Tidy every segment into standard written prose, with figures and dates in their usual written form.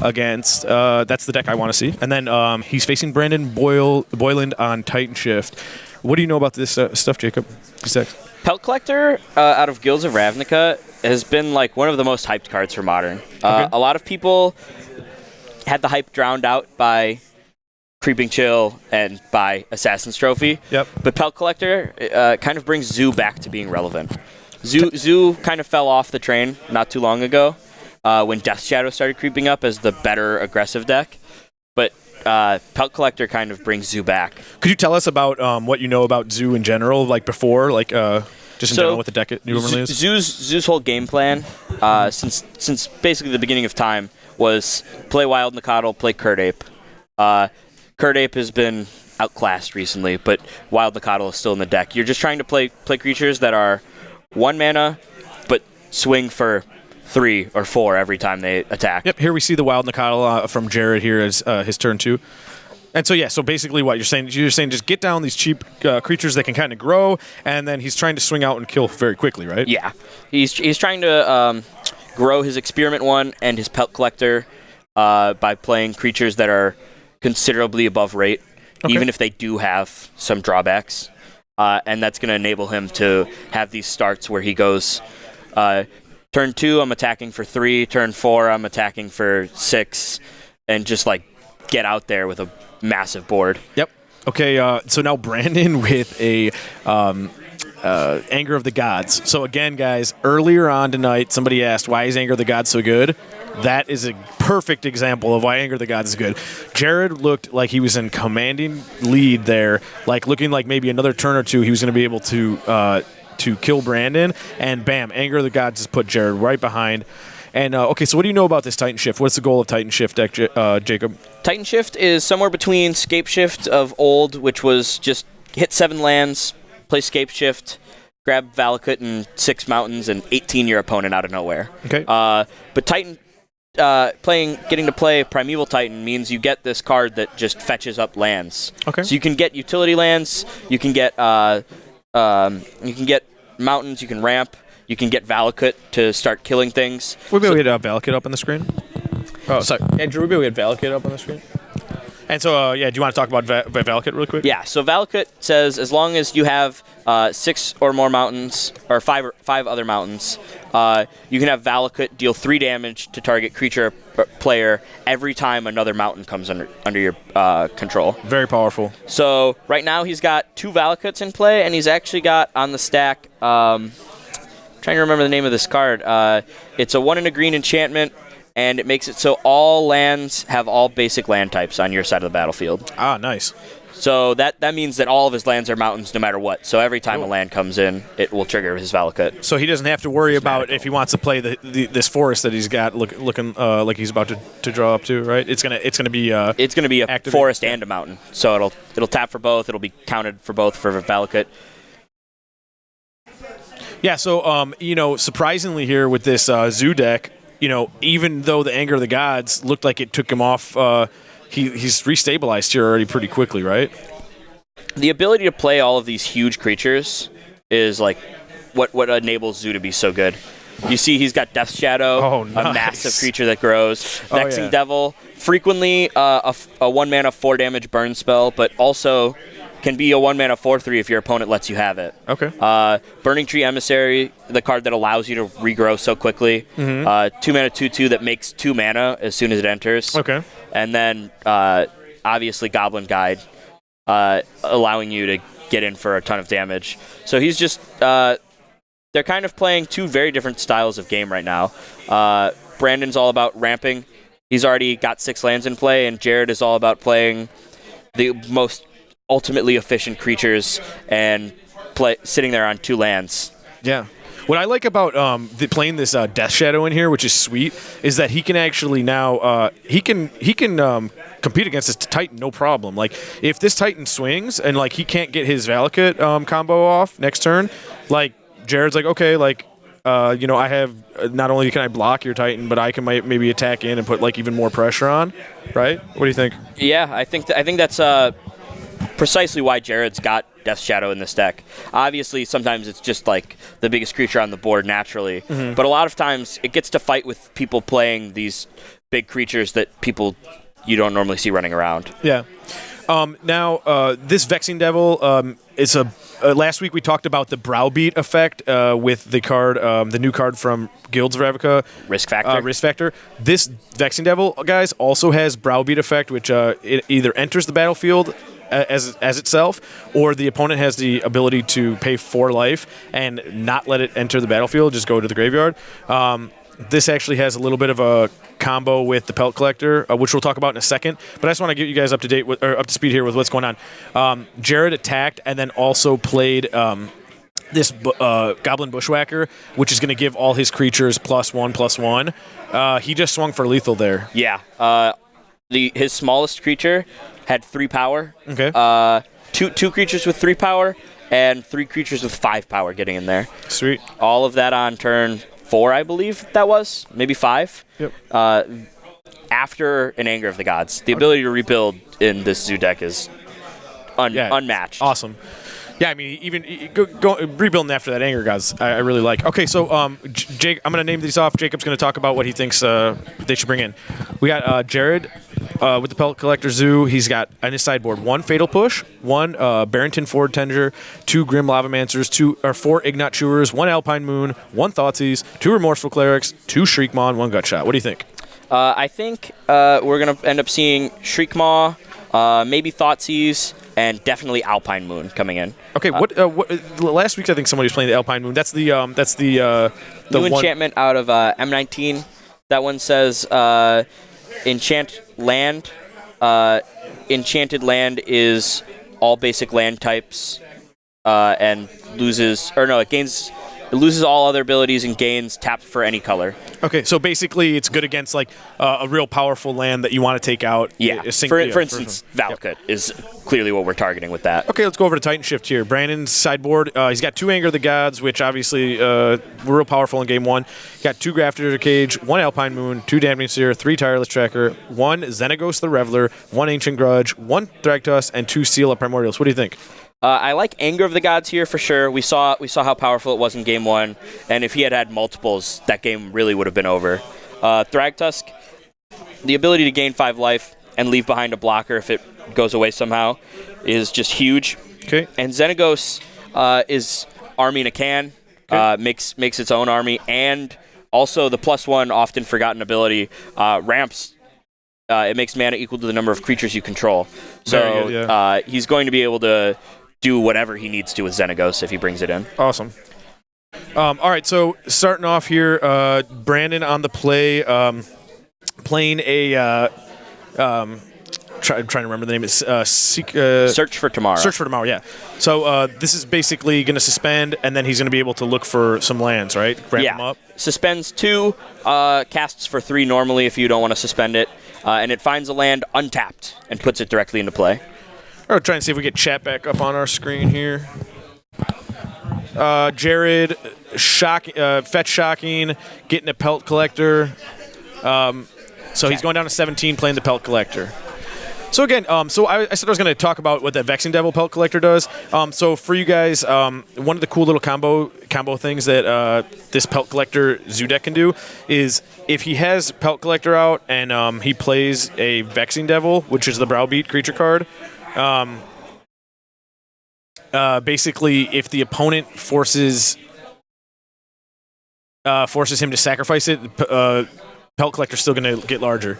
against. That's the deck I want to see. And then he's facing Brandon Boylan on Titan Shift. What do you know about this stuff, Jacob? Pelt Collector out of Guilds of Ravnica has been like one of the most hyped cards for Modern. Okay. A lot of people had the hype drowned out by Creeping Chill and by Assassin's Trophy. Yep. But Pelt Collector kind of brings Zoo back to being relevant. Zoo kind of fell off the train not too long ago when Death Shadow started creeping up as the better aggressive deck. But Pelt Collector kind of brings Zoo back. Could you tell us about what you know about Zoo in general, like before, like just in general what the deck normally is? Zoo's whole game plan since basically the beginning of time was play Wild Nacatl, play Curdape. Curdape has been outclassed recently, but Wild Nacatl is still in the deck. You're just trying to play creatures that are 1 mana, but swing for 3 or 4 every time they attack. Yep, here we see the Wild Nacatl from Jared here as his turn 2. And so basically what you're saying just get down these cheap creatures that can kind of grow, and then he's trying to swing out and kill very quickly, right? Yeah. He's trying to grow his Experiment 1 and his Pelt Collector by playing creatures that are considerably above rate, even if they do have some drawbacks. And that's going to enable him to have these starts where he goes, turn 2, I'm attacking for 3, turn 4, I'm attacking for 6, and just like get out there with a massive board. Yep. Okay, so now Brandon with a Anger of the Gods. So again, guys, earlier on tonight, somebody asked, why is Anger of the Gods so good? That is a perfect example of why Anger of the Gods is good. Jared looked like he was in commanding lead there, like looking like maybe another turn or two he was going to be able to kill Brandon, and bam, Anger of the Gods just put Jared right behind. And okay, so what do you know about this Titan Shift? What's the goal of Titan Shift deck, Jacob? Titan Shift is somewhere between Scape Shift of old, which was just hit 7 lands, play Scape Shift, grab Valakut and 6 mountains, and 18 your opponent out of nowhere. Okay. But Titan getting to play Primeval Titan means you get this card that just fetches up lands. Okay. So you can get utility lands, you can get mountains, you can ramp, you can get Valakut to start killing things. We had Valakut up on the screen. Oh, sorry. Andrew, we had Valakut up on the screen. And so, do you want to talk about Valakut real quick? Yeah, so Valakut says as long as you have 6 or more mountains, or 5 other mountains, you can have Valakut deal 3 damage to target creature or player every time another mountain comes under your control. Very powerful. So right now he's got 2 Valakuts in play, and he's actually got on the stack, trying to remember the name of this card, it's a 1 and a green enchantment, and it makes it so all lands have all basic land types on your side of the battlefield. Ah, nice. So that means that all of his lands are mountains no matter what. So every time a land comes in, it will trigger his Valakut. So he doesn't have to worry about if he wants to play this forest that he's got looking like he's about to draw up to, right? It's gonna be a forest and a mountain. So it'll tap for both. It'll be counted for both for Valakut. Yeah. So surprisingly here with this Zoo deck, even though the Anger of the Gods looked like it took him off. He's restabilized here already pretty quickly, right? The ability to play all of these huge creatures is like what enables Zoo to be so good. You see he's got Death Shadow, nice. A massive creature that grows, Vexing Devil, frequently a 1 mana 4 damage burn spell, but also can be a 1 mana 4/3 if your opponent lets you have it. Okay. Burning Tree Emissary, the card that allows you to regrow so quickly. 2 mana 2/2 that makes 2 mana as soon as it enters. Okay. And then obviously Goblin Guide, allowing you to get in for a ton of damage. So he's just they're kind of playing 2 very different styles of game right now. Brandon's all about ramping. He's already got 6 lands in play, and Jared is all about playing the most ultimately efficient creatures and sitting there on 2 lands. Yeah. What I like about playing this Death Shadow in here, which is sweet, is that he can actually now he can compete against this Titan no problem. Like if this Titan swings and like he can't get his Valakut combo off next turn, like Jared's like, okay, like I have not only can I block your Titan, but I can maybe attack in and put like even more pressure on, right? What do you think? Yeah, I think that's precisely why Jared's got Death Shadow in this deck. Obviously, sometimes it's just like the biggest creature on the board naturally, but a lot of times it gets to fight with people playing these big creatures that you don't normally see running around. Yeah. Now, this Vexing Devil is a. Last week we talked about the Browbeat effect with the card, the new card from Guilds of Ravnica. Risk Factor. Risk Factor. This Vexing Devil, guys, also has Browbeat effect, which it either enters the battlefield as itself, or the opponent has the ability to pay 4 life and not let it enter the battlefield, just go to the graveyard. This actually has a little bit of a combo with the Pelt Collector, which we'll talk about in a second. But I just want to get you guys up to speed here with what's going on. Jared attacked and then also played this Goblin Bushwhacker, which is going to give all his creatures +1/+1. He just swung for lethal there. Yeah. His smallest creature had 3 power. Okay. Two creatures with 3 power and 3 creatures with 5 power getting in there. Sweet. All of that on turn 4, I believe that was. Maybe 5. Yep. After an Anger of the Gods. The ability to rebuild in this Zoo deck is unmatched. Awesome. Yeah, I mean, even go rebuilding after that Anger Gods, I really like. Okay, so Jake, I'm going to name these off. Jacob's going to talk about what he thinks they should bring in. We got Jared with the Pelt Collector Zoo. He's got on his sideboard 1 Fatal Push, 1 Barrington Ford Tender, 2 Grim Lavamancers, 4 Ignat Chewers, 1 Alpine Moon, 1 Thoughtseize, 2 Remorseful Clerics, 2 Shriekmaw, and 1 Gutshot. What do you think? I think we're going to end up seeing Shriekmaw, maybe Thoughtseize, and definitely Alpine Moon coming in. Okay, what last week I think somebody was playing the Alpine Moon. That's the new enchantment out of M19. That one says enchant land. Enchanted land is all basic land types and it loses all other abilities and gains tapped for any color. Okay, so basically it's good against like a real powerful land that you want to take out. Yeah, for instance, Valakut is clearly what we're targeting with that. Okay, let's go over to Titan Shift here. Brandon's sideboard, he's got 2 Anger of the Gods, which obviously were real powerful in Game 1. He got 2 Grafted Cage, 1 Alpine Moon, 2 Dampening Seer, 3 Tireless Tracker, 1 Xenagos the Reveler, 1 Ancient Grudge, 1 Thragtusk, and 2 Seal of Primordials. What do you think? I like Anger of the Gods here for sure. We saw how powerful it was in Game 1, and if he had multiples, that game really would have been over. Thragtusk, the ability to gain 5 life and leave behind a blocker if it goes away somehow is just huge. Okay. And Xenagos is army in a can, makes its own army, and also the +1 often forgotten ability ramps. It makes mana equal to the number of creatures you control. So good, yeah. He's going to be able to do whatever he needs to with Xenagos if he brings it in. Awesome. All right, so starting off here, Brandon on the play, playing a I'm trying to remember the name. It's Search for Tomorrow. Search for Tomorrow, yeah. So this is basically going to suspend, and then he's going to be able to look for some lands, right? Ramp them up. Suspends 2, casts for 3 normally if you don't want to suspend it, and it finds a land untapped and puts it directly into play. All right, trying to see if we get chat back up on our screen here. Jared, fetch shocking, getting a Pelt Collector. So he's going down to 17, playing the Pelt Collector. So again, I said I was going to talk about what that Vexing Devil Pelt Collector does. So for you guys, one of the cool little combo things that this Pelt Collector Zoo deck can do is if he has Pelt Collector out and he plays a Vexing Devil, which is the Browbeat creature card, basically if the opponent forces him to sacrifice it, Pelt Collector's still going to get larger.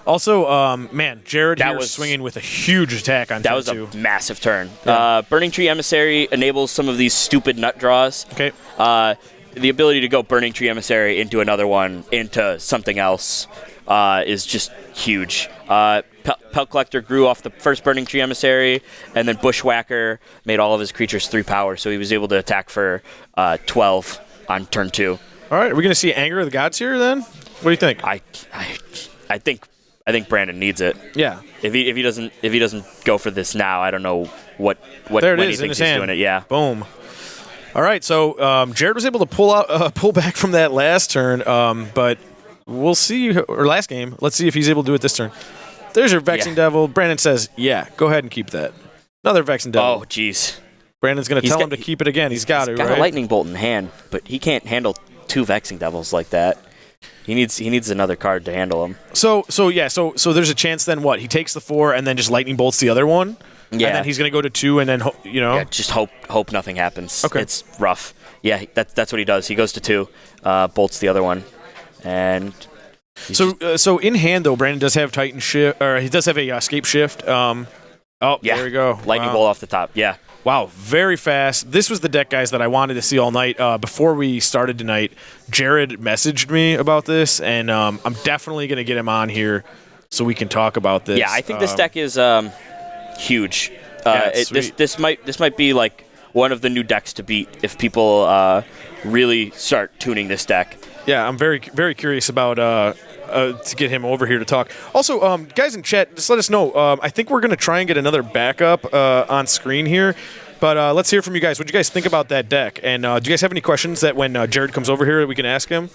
Also, Jared here was swinging with a huge attack on turn 2. That was a massive turn. Yeah. Burning Tree Emissary enables some of these stupid nut draws. Okay. The ability to go Burning Tree Emissary into another one, into something else, is just huge. Pelt Collector grew off the first Burning Tree Emissary, and then Bushwhacker made all of his creatures 3 power, so he was able to attack for 12 on turn 2. All right, are we going to see Anger of the Gods here then? What do you think? I think Brandon needs it. Yeah. If he doesn't go for this now, I don't know when he thinks he's doing it. Yeah. Boom. All right, so Jared was able to pull back from that last turn, but we'll see. Or last game, let's see if he's able to do it this turn. There's your Vexing Devil. Brandon says, "Yeah, go ahead and keep that." Another Vexing Devil. Oh, jeez. Brandon's going to tell him to keep it again. He's got a Lightning Bolt in hand, but he can't handle 2 Vexing Devils like that. He needs another card to handle him. So there's a chance then what? He takes the 4 and then just lightning bolts the other one? Yeah. And then he's going to go to 2 and then, Yeah, just hope nothing happens. Okay. It's rough. Yeah, that's what he does. He goes to 2, bolts the other one, and... So in hand, though, Brandon does have Titan Shift, or he does have a Escape Shift. Yeah. There we go. Lightning bolt off the top, yeah. Wow, very fast. This was the deck, guys, that I wanted to see all night. Before we started tonight, Jared messaged me about this, and I'm definitely going to get him on here so we can talk about this. Yeah, I think this deck is huge. This might be like one of the new decks to beat if people really start tuning this deck. Yeah, I'm very, very curious about to get him over here to talk. Also, guys in chat, just let us know. I think we're going to try and get another backup on screen here. But let's hear from you guys. What do you guys think about that deck? And do you guys have any questions that when Jared comes over here that we can ask him?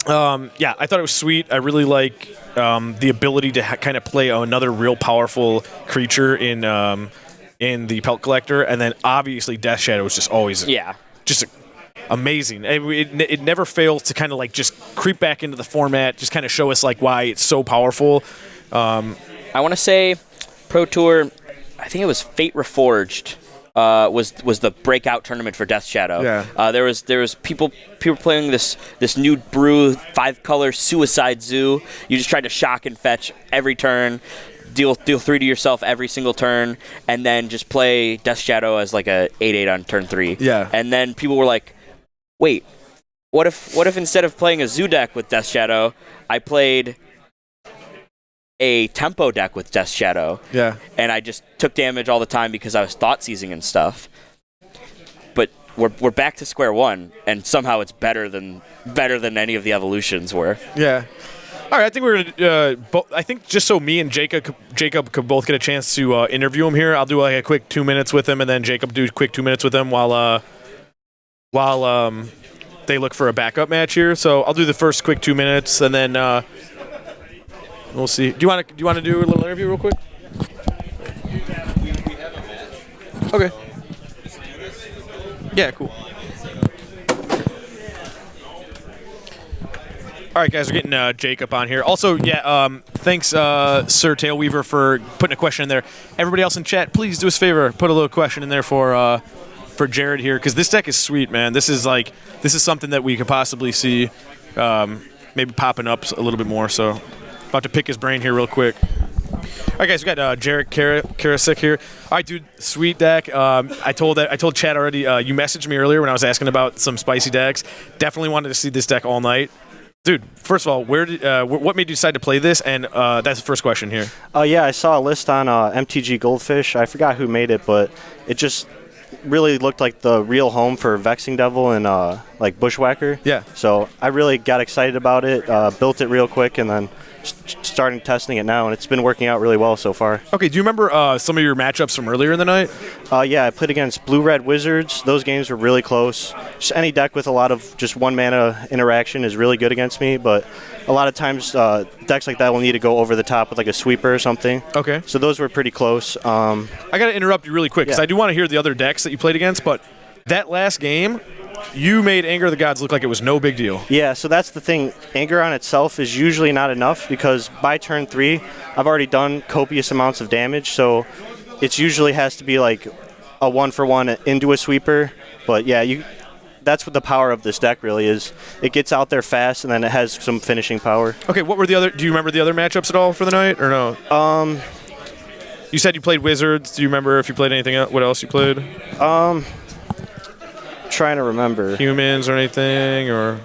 Yeah, I thought it was sweet. I really like the ability to kind of play another real powerful creature in the Pelt Collector. And then obviously Death Shadow is just always just amazing. It never fails to kind of like just creep back into the format, just kind of show us like why it's so powerful. I want to say Pro Tour, I think it was Fate Reforged, was the breakout tournament for Death Shadow. Yeah. There was people playing this new brew 5-color Suicide Zoo. You just try to shock and fetch every turn, deal 3 to yourself every single turn, and then just play Death Shadow as like a 8/8 on turn 3. Yeah. And then people were like, wait, what if instead of playing a Zoo deck with Death Shadow, I played a tempo deck with Death Shadow? Yeah. And I just took damage all the time because I was thought seizing and stuff. But we're back to square one, and somehow it's better than any of the evolutions were. Yeah. All right, I think we're gonna. I think just so me and Jacob could both get a chance to interview him here. I'll do like a quick 2 minutes with him, and then Jacob do a quick 2 minutes with him while they look for a backup match here. So I'll do the first quick 2 minutes, and then we'll see. Do you want to do a little interview real quick? Okay. Yeah, cool. All right, guys, we're getting Jacob on here. Also, thanks, Sir Tailweaver, for putting a question in there. Everybody else in chat, please do us a favor, put a little question in there for Jared here, because this deck is sweet, man. This is something that we could possibly see maybe popping up a little bit more. So, about to pick his brain here real quick. All right, guys, we got Jared Karasek here. All right, dude, sweet deck. I told Chad already. You messaged me earlier when I was asking about some spicy decks. Definitely wanted to see this deck all night. Dude, first of all, what made you decide to play this? And that's the first question here. Yeah, I saw a list on MTG Goldfish. I forgot who made it, but it just really looked like the real home for Vexing Devil and like Bushwhacker. Yeah. So I really got excited about it, built it real quick, and then starting testing it now, and it's been working out really well so far. Okay, do you remember some of your matchups from earlier in the night? Yeah, I played against Blue-Red Wizards. Those games were really close. Just any deck with a lot of just one mana interaction is really good against me, but a lot of times decks like that will need to go over the top with like a sweeper or something. Okay. So those were pretty close. I got to interrupt you really quick because I do want to hear the other decks that you played against, but that last game, you made Anger of the Gods look like it was no big deal. Yeah, so that's the thing. Anger on itself is usually not enough because by turn 3, I've already done copious amounts of damage, so it usually has to be like a 1-for-1 into a sweeper. But yeah, that's what the power of this deck really is. It gets out there fast, and then it has some finishing power. Okay, what were the other? Do you remember the other matchups at all for the night, or no? You said you played Wizards. Do you remember if you played anything else? What else you played? Trying to remember. Humans or anything, or?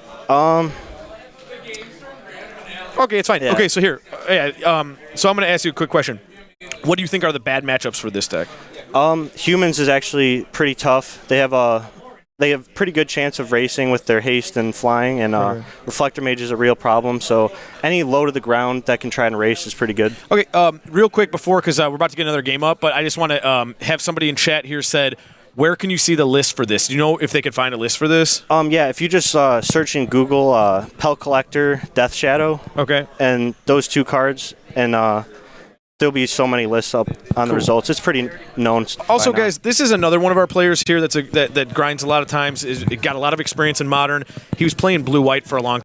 Okay, it's fine. Yeah. Okay, so here, so I'm going to ask you a quick question. What do you think are the bad matchups for this deck? Humans is actually pretty tough. They have pretty good chance of racing with their haste and flying, and Reflector Mage is a real problem. So any low to the ground that can try and race is pretty good. Okay, real quick before, because we're about to get another game up, but I just want to have somebody in chat here said, where can you see the list for this? Do you know if they could find a list for this? Yeah, if you just search in Google Pelt Collector Death Shadow. Okay. And those two cards, and still be so many lists up on the results. It's pretty known. Also, guys, this is another one of our players here that grinds a lot of times. Is got a lot of experience in Modern. He was playing blue-white for a long